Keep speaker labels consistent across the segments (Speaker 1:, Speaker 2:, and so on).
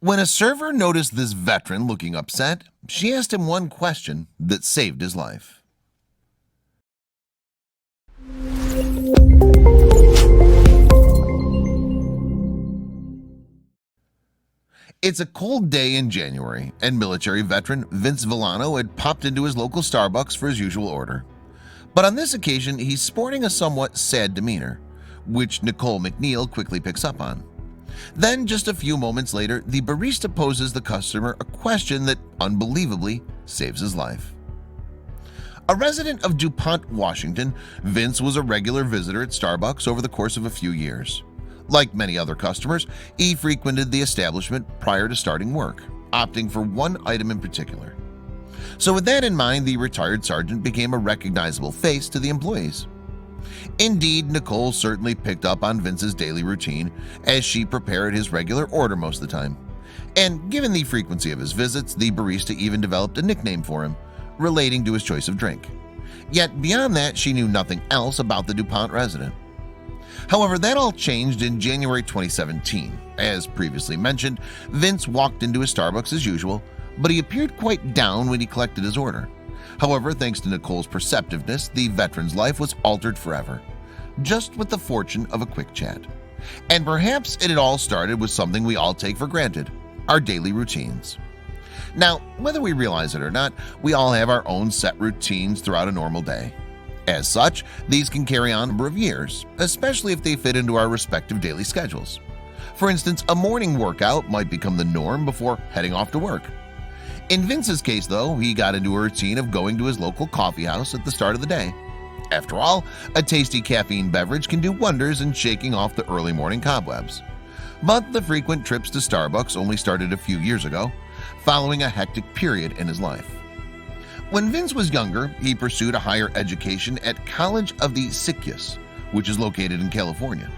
Speaker 1: When a server noticed this veteran looking upset, she asked him one question that saved his life. It's a cold day in January, and military veteran Vince Villano had popped into his local Starbucks for his usual order. But on this occasion, he's sporting a somewhat sad demeanor, which Nicole McNeil quickly picks up on. Then, just a few moments later, the barista poses the customer a question that unbelievably saves his life. A resident of DuPont, Washington, Vince was a regular visitor at Starbucks over the course of a few years. Like many other customers, he frequented the establishment prior to starting work, opting for one item in particular. So with that in mind, the retired sergeant became a recognizable face to the employees. Indeed, Nicole certainly picked up on Vince's daily routine as she prepared his regular order most of the time. And given the frequency of his visits, the barista even developed a nickname for him, relating to his choice of drink. Yet beyond that, she knew nothing else about the DuPont resident. However, that all changed in January 2017. As previously mentioned, Vince walked into his Starbucks as usual, but he appeared quite down when he collected his order. However, thanks to Nicole's perceptiveness, the veteran's life was altered forever, just with the fortune of a quick chat. And perhaps it had all started with something we all take for granted: our daily routines. Now, whether we realize it or not, we all have our own set routines throughout a normal day. As such, these can carry on a number of years, especially if they fit into our respective daily schedules. For instance, a morning workout might become the norm before heading off to work. In Vince's case, though, he got into a routine of going to his local coffee house at the start of the day. After all, a tasty caffeine beverage can do wonders in shaking off the early morning cobwebs. But the frequent trips to Starbucks only started a few years ago, following a hectic period in his life. When Vince was younger, he pursued a higher education at College of the Sickies, which is located in California.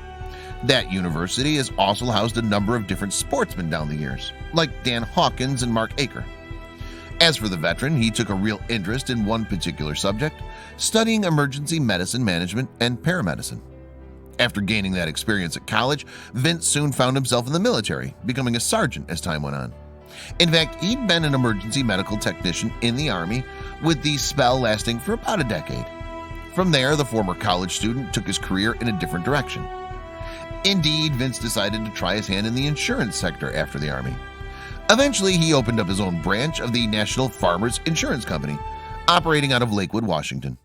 Speaker 1: That university has also housed a number of different sportsmen down the years, like Dan Hawkins and Mark Aker. As for the veteran, he took a real interest in one particular subject, studying emergency medicine management and paramedicine. After gaining that experience at college, Vince soon found himself in the military, becoming a sergeant as time went on. In fact, he'd been an emergency medical technician in the Army, with the spell lasting for about a decade. From there, the former college student took his career in a different direction. Indeed, Vince decided to try his hand in the insurance sector after the Army. Eventually, he opened up his own branch of the National Farmers Insurance Company, operating out of Lakewood, Washington.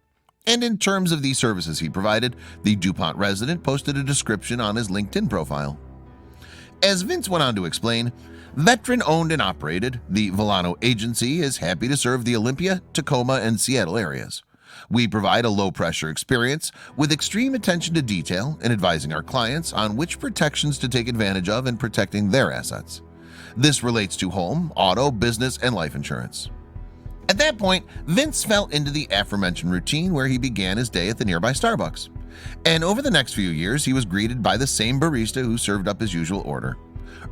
Speaker 1: And in terms of the services he provided, the DuPont resident posted a description on his LinkedIn profile. As Vince went on to explain, veteran-owned and operated, the Villano Agency is happy to serve the Olympia, Tacoma, and Seattle areas. We provide a low-pressure experience with extreme attention to detail in advising our clients on which protections to take advantage of in protecting their assets. This relates to home, auto, business, and life insurance. At that point, Vince fell into the aforementioned routine where he began his day at the nearby Starbucks. And over the next few years, he was greeted by the same barista who served up his usual order.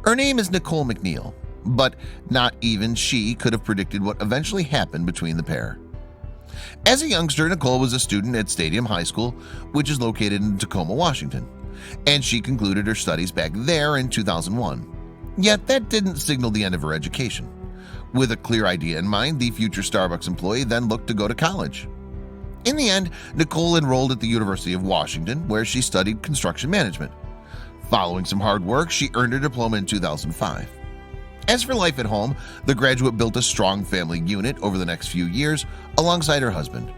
Speaker 1: Her name is Nicole McNeil, but not even she could have predicted what eventually happened between the pair. As a youngster, Nicole was a student at Stadium High School, which is located in Tacoma, Washington, and she concluded her studies back there in 2001. Yet that didn't signal the end of her education. With a clear idea in mind, the future Starbucks employee then looked to go to college. In the end, Nicole enrolled at the University of Washington, where she studied construction management. Following some hard work, she earned her diploma in 2005. As for life at home, the graduate built a strong family unit over the next few years alongside her husband,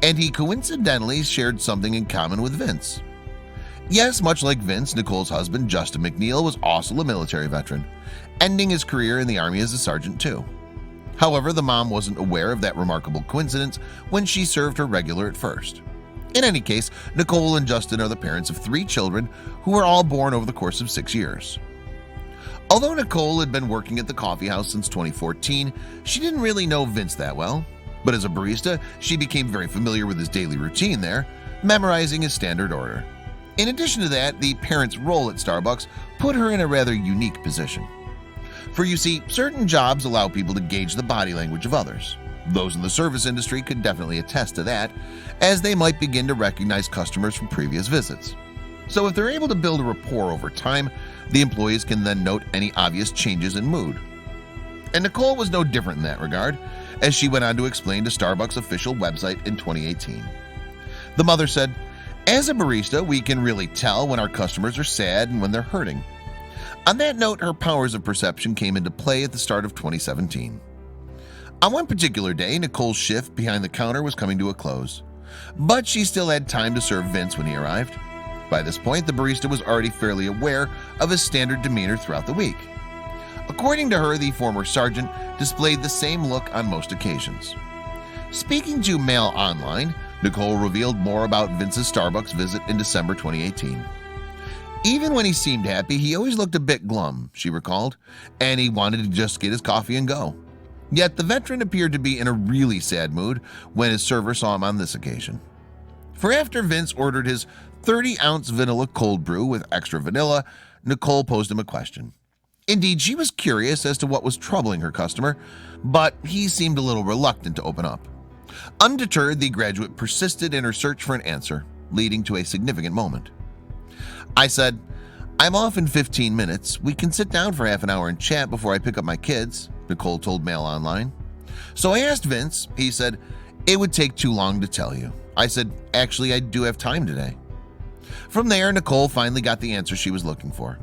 Speaker 1: and he coincidentally shared something in common with Vince. Yes, much like Vince, Nicole's husband, Justin McNeil, was also a military veteran, ending his career in the Army as a sergeant too. However, the mom wasn't aware of that remarkable coincidence when she served her regular at first. In any case, Nicole and Justin are the parents of 3 children who were all born over the course of 6 years. Although Nicole had been working at the coffee house since 2014, she didn't really know Vince that well. But as a barista, she became very familiar with his daily routine there, memorizing his standard order. In addition to that, the parent's role at Starbucks put her in a rather unique position. For you see, certain jobs allow people to gauge the body language of others. Those in the service industry could definitely attest to that, as they might begin to recognize customers from previous visits. So if they're able to build a rapport over time, the employees can then note any obvious changes in mood. And Nicole was no different in that regard, as she went on to explain to Starbucks' official website in 2018. The mother said, "As a barista, we can really tell when our customers are sad and when they're hurting." On that note, her powers of perception came into play at the start of 2017. On one particular day, Nicole's shift behind the counter was coming to a close, but she still had time to serve Vince when he arrived. By this point, the barista was already fairly aware of his standard demeanor throughout the week. According to her, the former sergeant displayed the same look on most occasions. Speaking to Mail Online, Nicole revealed more about Vince's Starbucks visit in December 2018. Even when he seemed happy, he always looked a bit glum, she recalled, and he wanted to just get his coffee and go. Yet the veteran appeared to be in a really sad mood when his server saw him on this occasion. For after Vince ordered his 30-ounce vanilla cold brew with extra vanilla, Nicole posed him a question. Indeed, she was curious as to what was troubling her customer, but he seemed a little reluctant to open up. Undeterred, the graduate persisted in her search for an answer, leading to a significant moment. "I said, I'm off in 15 minutes. We can sit down for half an hour and chat before I pick up my kids," Nicole told Mail Online. "So I asked Vince. He said, it would take too long to tell you. I said, actually, I do have time today." From there, Nicole finally got the answer she was looking for.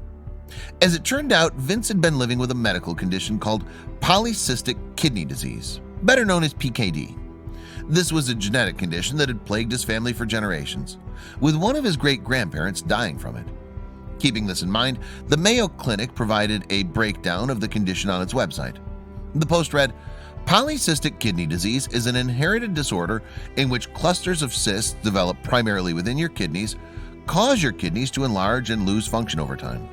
Speaker 1: As it turned out, Vince had been living with a medical condition called polycystic kidney disease, better known as PKD. This was a genetic condition that had plagued his family for generations, with one of his great-grandparents dying from it. Keeping this in mind, the Mayo Clinic provided a breakdown of the condition on its website. The post read, "Polycystic kidney disease is an inherited disorder in which clusters of cysts develop primarily within your kidneys, cause your kidneys to enlarge and lose function over time.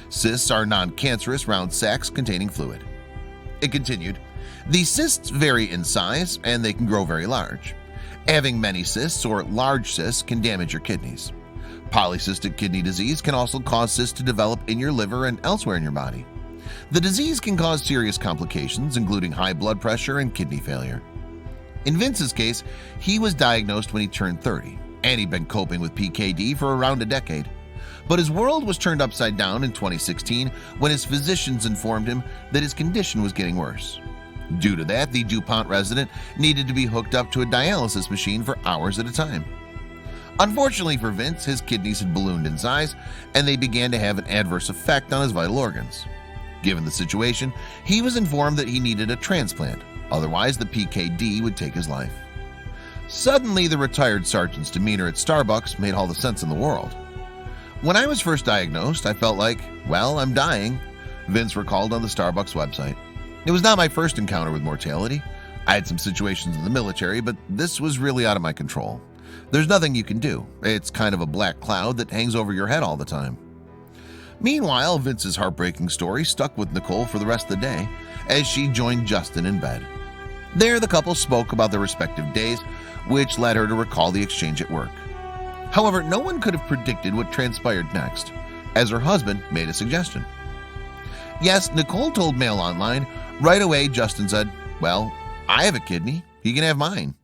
Speaker 1: Cysts are non-cancerous round sacs containing fluid." It continued, "The cysts vary in size and they can grow very large. Having many cysts or large cysts can damage your kidneys. Polycystic kidney disease can also cause cysts to develop in your liver and elsewhere in your body. The disease can cause serious complications, including high blood pressure and kidney failure." In Vince's case, he was diagnosed when he turned 30, and he'd been coping with PKD for around a decade. But his world was turned upside down in 2016 when his physicians informed him that his condition was getting worse. Due to that, the DuPont resident needed to be hooked up to a dialysis machine for hours at a time. Unfortunately for Vince, his kidneys had ballooned in size, and they began to have an adverse effect on his vital organs. Given the situation, he was informed that he needed a transplant, otherwise the PKD would take his life. Suddenly, the retired sergeant's demeanor at Starbucks made all the sense in the world. "When I was first diagnosed, I felt like, well, I'm dying," Vince recalled on the Starbucks website. "It was not my first encounter with mortality. I had some situations in the military, but this was really out of my control. There's nothing you can do. It's kind of a black cloud that hangs over your head all the time." Meanwhile, Vince's heartbreaking story stuck with Nicole for the rest of the day as she joined Justin in bed. There, the couple spoke about their respective days, which led her to recall the exchange at work. However, no one could have predicted what transpired next, as her husband made a suggestion. Yes, Nicole told Mail Online. Right away, Justin said, "Well, I have a kidney. He can have mine."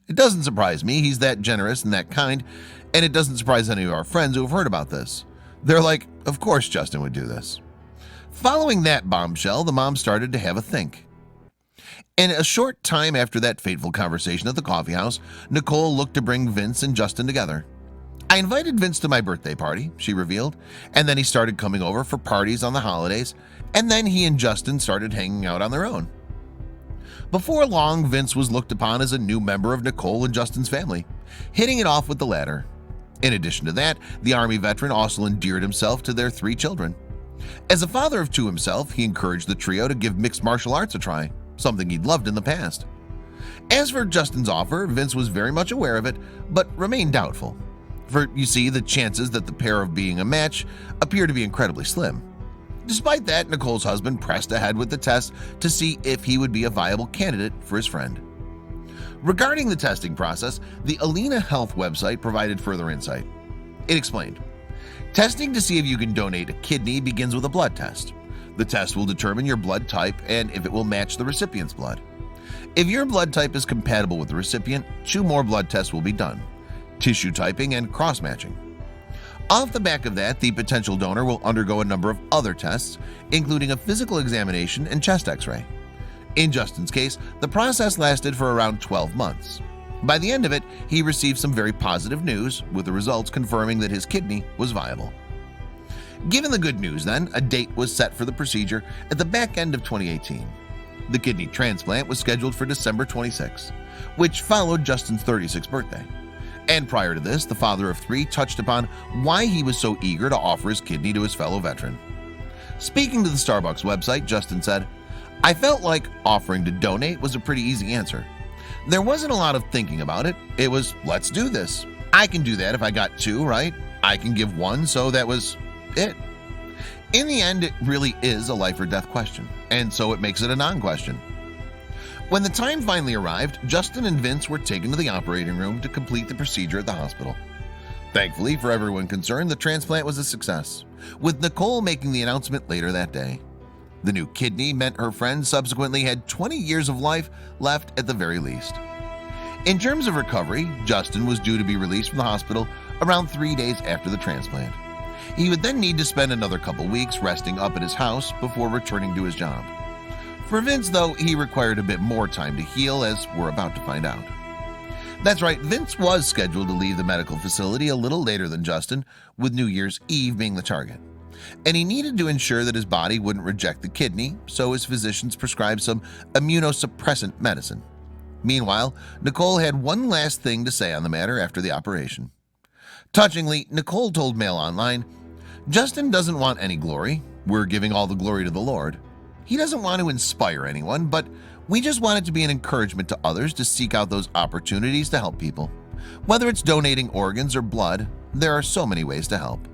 Speaker 1: It doesn't surprise me. He's that generous and that kind, and it doesn't surprise any of our friends who have heard about this. They're like, of course Justin would do this. Following that bombshell, the mom started to have a think. In a short time after that fateful conversation at the coffee house, Nicole looked to bring Vince and Justin together. "I invited Vince to my birthday party," she revealed, "and then he started coming over for parties on the holidays, and then he and Justin started hanging out on their own." Before long, Vince was looked upon as a new member of Nicole and Justin's family, hitting it off with the latter. In addition to that, the Army veteran also endeared himself to their 3 children. As a father of 2 himself, he encouraged the trio to give mixed martial arts a try, something he'd loved in the past. As for Justin's offer, Vince was very much aware of it, but remained doubtful. For, you see, the chances that the pair of being a match appear to be incredibly slim. Despite that, Nicole's husband pressed ahead with the test to see if he would be a viable candidate for his friend. Regarding the testing process, the Alina Health website provided further insight. It explained, "Testing to see if you can donate a kidney begins with a blood test. The test will determine your blood type and if it will match the recipient's blood. If your blood type is compatible with the recipient, 2 more blood tests will be done: tissue typing and cross-matching. Off the back of that, the potential donor will undergo a number of other tests, including a physical examination and chest x-ray. In Justin's case, the process lasted for around 12 months. By the end of it, he received some very positive news, with the results confirming that his kidney was viable. Given the good news then, a date was set for the procedure at the back end of 2018. The kidney transplant was scheduled for December 26, which followed Justin's 36th birthday. And prior to this, the father of 3 touched upon why he was so eager to offer his kidney to his fellow veteran. Speaking to the Starbucks website, Justin said, "I felt like offering to donate was a pretty easy answer. There wasn't a lot of thinking about it. It was, let's do this. I can do that if I got 2, right? I can give 1, so that was it." In the end, it really is a life or death question, and so it makes it a non-question. When the time finally arrived, Justin and Vince were taken to the operating room to complete the procedure at the hospital. Thankfully for everyone concerned, the transplant was a success, with Nicole making the announcement later that day. The new kidney meant her friend subsequently had 20 years of life left at the very least. In terms of recovery, Justin was due to be released from the hospital around 3 days after the transplant. He would then need to spend another couple weeks resting up at his house before returning to his job. For Vince, though, he required a bit more time to heal, as we're about to find out. That's right, Vince was scheduled to leave the medical facility a little later than Justin, with New Year's Eve being the target. And he needed to ensure that his body wouldn't reject the kidney, so his physicians prescribed some immunosuppressant medicine. Meanwhile, Nicole had one last thing to say on the matter after the operation. Touchingly, Nicole told Mail Online, "Justin doesn't want any glory. We're giving all the glory to the Lord. He doesn't want to inspire anyone, but we just want it to be an encouragement to others to seek out those opportunities to help people. Whether it's donating organs or blood, there are so many ways to help."